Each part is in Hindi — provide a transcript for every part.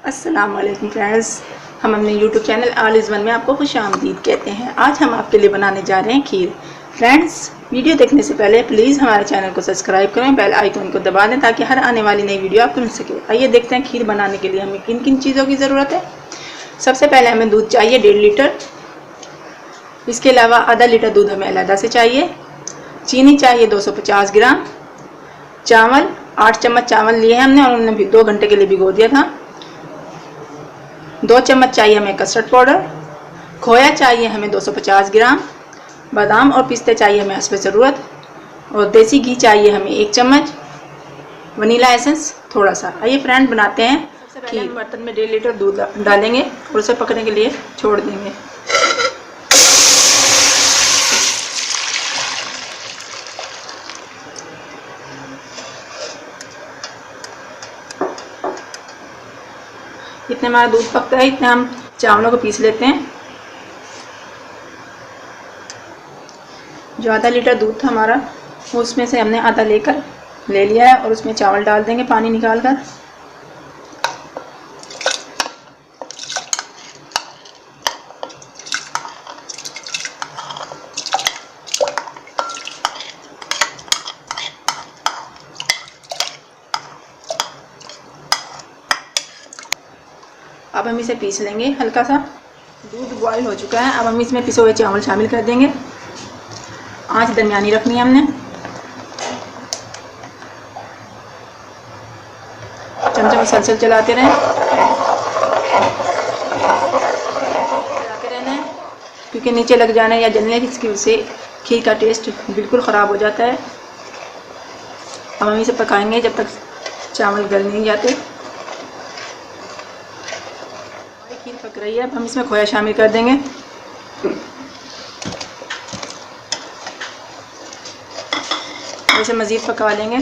अस्सलाम वालेकुम फ्रेंड्स, हम अपने YouTube channel all is one में आपको खुशामदीद कहते हैं। आज हम आपके लिए बनाने जा रहे हैं खीर। फ्रेंड्स, वीडियो देखने से पहले प्लीज़ हमारे चैनल को सब्सक्राइब करें, बेल आइकन को दबा दें ताकि हर आने वाली नई वीडियो आपको मिल सके। आइए देखते हैं खीर बनाने के लिए हमें किन किन चीज़ों की ज़रूरत है। सबसे पहले हमें दूध चाहिए 1.5 लीटर। इसके अलावा आधा लीटर दूध हमें अलहदा से चाहिए। चीनी चाहिए 250 ग्राम। चावल 8 चम्मच चावल लिए हैं हमने और उन्हें भी 2 घंटे के लिए भिगो दिया था। 2 चम्मच चाहिए हमें कस्टर्ड पाउडर। खोया चाहिए हमें 250 ग्राम। बादाम और पिस्ते चाहिए हमें हस्ब ज़रूरत। और देसी घी चाहिए हमें 1 चम्मच। वनीला एसेंस थोड़ा सा। आइए फ्रेंड बनाते हैं। सबसे पहले हम बर्तन में 1.5 लीटर दूध डालेंगे और उसे पकने के लिए छोड़ देंगे। इतने हमारा दूध पकता है इतने हम चावलों को पीस लेते हैं। जो आधा लीटर दूध था हमारा उसमें से हमने आधा लेकर ले लिया है और उसमें चावल डाल देंगे पानी निकाल कर। अब हम इसे पीस लेंगे हल्का सा। दूध बॉयल हो चुका है। अब हम इसमें पिसे हुए चावल शामिल कर देंगे। आंच दरमियानी रखनी है हमने। चमचा मुसलसल चलाते रहें क्योंकि नीचे लग जाने या जलने की वजह से खीर का टेस्ट बिल्कुल ख़राब हो जाता है। अब हम इसे पकाएंगे जब तक चावल गल नहीं जाते। खीर पक रही है। अब हम इसमें खोया शामिल कर देंगे। इसे मज़ीद पका लेंगे।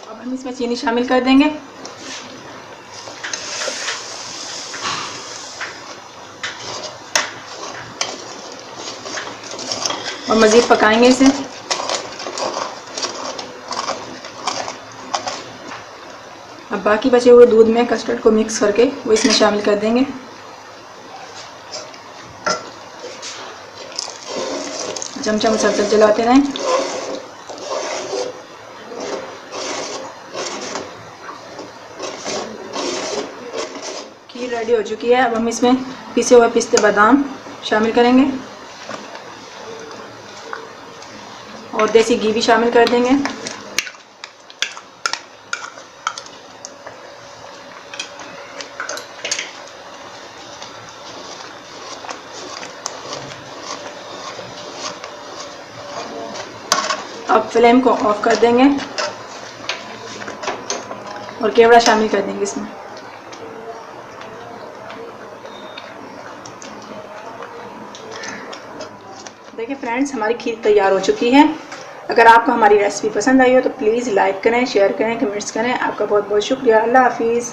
अब हम इसमें चीनी शामिल कर देंगे। और मज़ीद पकाएंगे इसे। अब बाकी बचे हुए दूध में कस्टर्ड को मिक्स करके वो इसमें शामिल कर देंगे। चमचा मुसलसल चलाते रहें। खीर रेडी हो चुकी है। अब हम इसमें पिसे हुए पिस्ते बादाम शामिल करेंगे और देसी घी भी शामिल कर देंगे। अब फ्लेम को ऑफ कर देंगे और केवड़ा शामिल कर देंगे इसमें। देखिए फ्रेंड्स, हमारी खीर तैयार हो चुकी है। अगर आपको हमारी रेसिपी पसंद आई हो तो प्लीज़ लाइक करें, शेयर करें, कमेंट्स करें। आपका बहुत बहुत शुक्रिया। अल्लाह हाफिज़।